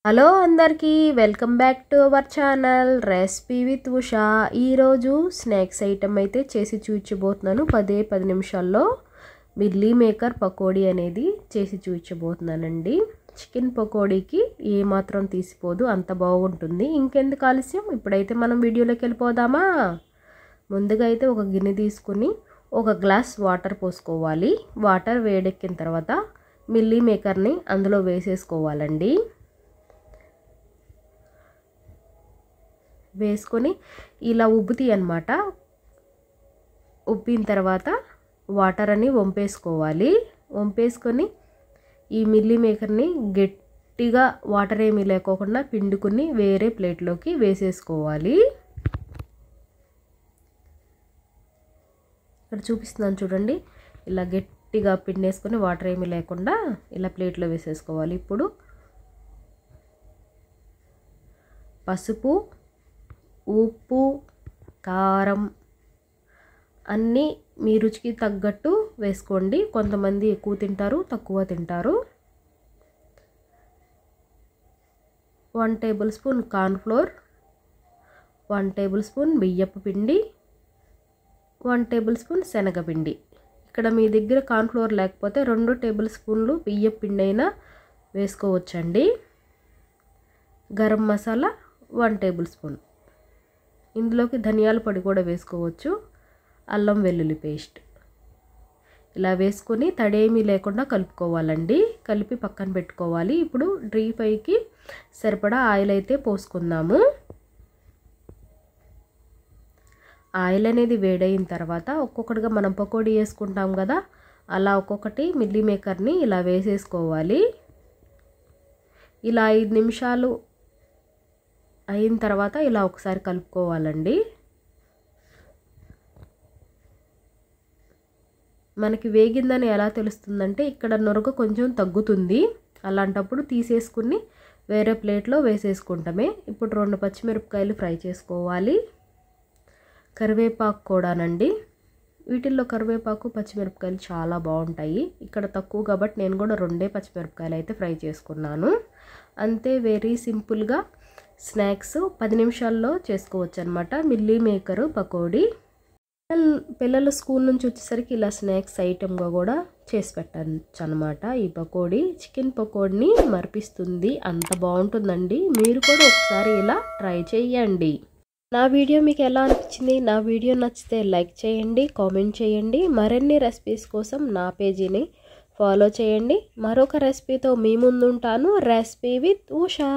Hello అందరికీ welcome back to our channel recipe with Usha. ఈరోజు snacks item అయితే చేసి చూపించబోతున్నాను. 10 నిమిషాల్లో మిల్లీ మేకర్ పకోడీ అనేది చేసి చూపించబోతున్నానండి. చికెన్ పకోడీకి ఏమాత్రం తీసిపోదు, అంత బాగుంటుంది. ఇంకెందుకు ఆలస్యం, ఇప్పుడైతే మనం వీడియోలోకి వెళ్ళిపోదామా. ముందుగా అయితే ఒక గిన్నె తీసుకుని ఒక గ్లాస్ వాటర్ పోసుకోవాలి. వాటర్ వేడెక్కిన తర్వాత మిల్లీ మేకర్ని అందులో వేసేసుకోవాలండి. వేసుకొని ఇలా ఉబ్బుతాయి అన్నమాట. ఉబ్బిన తర్వాత వాటర్ అని వంపేసుకోవాలి. వంపేసుకొని ఈ మిల్లీ మేకర్ని గట్టిగా వాటర్ ఏమీ లేకోకుండా పిండుకుని వేరే ప్లేట్లోకి వేసేసుకోవాలి. ఇక్కడ చూపిస్తున్నాను చూడండి, ఇలా గట్టిగా పిండేసుకొని వాటర్ ఏమీ లేకుండా ఇలా ప్లేట్లో వేసేసుకోవాలి. ఇప్పుడు పసుపు, ఉప్పు, కారం అన్నీ మీ రుచికి తగ్గట్టు వేసుకోండి. కొంతమంది ఎక్కువ తింటారు, తక్కువ తింటారు. 1 table spoon cornflour, 1 table spoon బియ్యపు పిండి, 1 టేబుల్ స్పూన్ శనగపిండి. ఇక్కడ మీ దగ్గర కార్న్ఫ్లోర్ లేకపోతే 2 టేబుల్ స్పూన్లు బియ్యపు పిండి అయినా వేసుకోవచ్చండి. Garam masala 1 table spoon. ఇందులోకి ధనియాల పొడి కూడా వేసుకోవచ్చు. అల్లం వెల్లుల్లి పేస్ట్ ఇలా వేసుకొని తడేమీ లేకుండా కలుపుకోవాలండి. కలిపి పక్కన పెట్టుకోవాలి. ఇప్పుడు డీప్ ఫ్రైకి సరిపడా ఆయిల్ అయితే పోసుకుందాము. ఆయిల్ అనేది వేడైన తర్వాత ఒక్కొక్కటిగా మనం పకోడీ వేసుకుంటాం కదా, అలా ఒక్కొక్కటి మిల్లీ మేకర్ని ఇలా వేసేసుకోవాలి. ఇలా 5 నిమిషాలు అయిన తర్వాత ఇలా ఒకసారి కలుపుకోవాలండి. మనకి వేగిందని ఎలా తెలుస్తుందంటే ఇక్కడ నొరగ కొంచెం తగ్గుతుంది. అలాంటప్పుడు తీసేసుకుని వేరే ప్లేట్లో వేసేసుకుంటామే. ఇప్పుడు 2 పచ్చిమిరపకాయలు ఫ్రై చేసుకోవాలి. కరివేపాకు కూడానండి. వీటిల్లో కరివేపాకు, పచ్చిమిరపకాయలు చాలా బాగుంటాయి. ఇక్కడ తక్కువ కాబట్టి నేను కూడా 2 పచ్చిమిరపకాయలు అయితే ఫ్రై చేసుకున్నాను. అంతే, వెరీ సింపుల్గా స్నాక్స్ 10 నిమిషాల్లో చేసుకోవచ్చు అనమాట. మిల్లీ మేకరు పకోడీ. పిల్లలు స్కూల్ నుంచి వచ్చేసరికి ఇలా స్నాక్స్ ఐటమ్గా కూడా చేసి పెట్టచ్చు అనమాట. ఈ పకోడీ చికెన్ పకోడీని మరిపిస్తుంది, అంత బాగుంటుందండి. మీరు కూడా ఒకసారి ఇలా ట్రై చేయండి. నా వీడియో మీకు ఎలా అనిపించింది? నా వీడియో నచ్చితే లైక్ చేయండి, కామెంట్ చేయండి. మరిన్ని రెసిపీస్ కోసం నా పేజీని ఫాలో చేయండి. మరొక రెసిపీతో మీ ముందుంటాను. Recipe with Usha.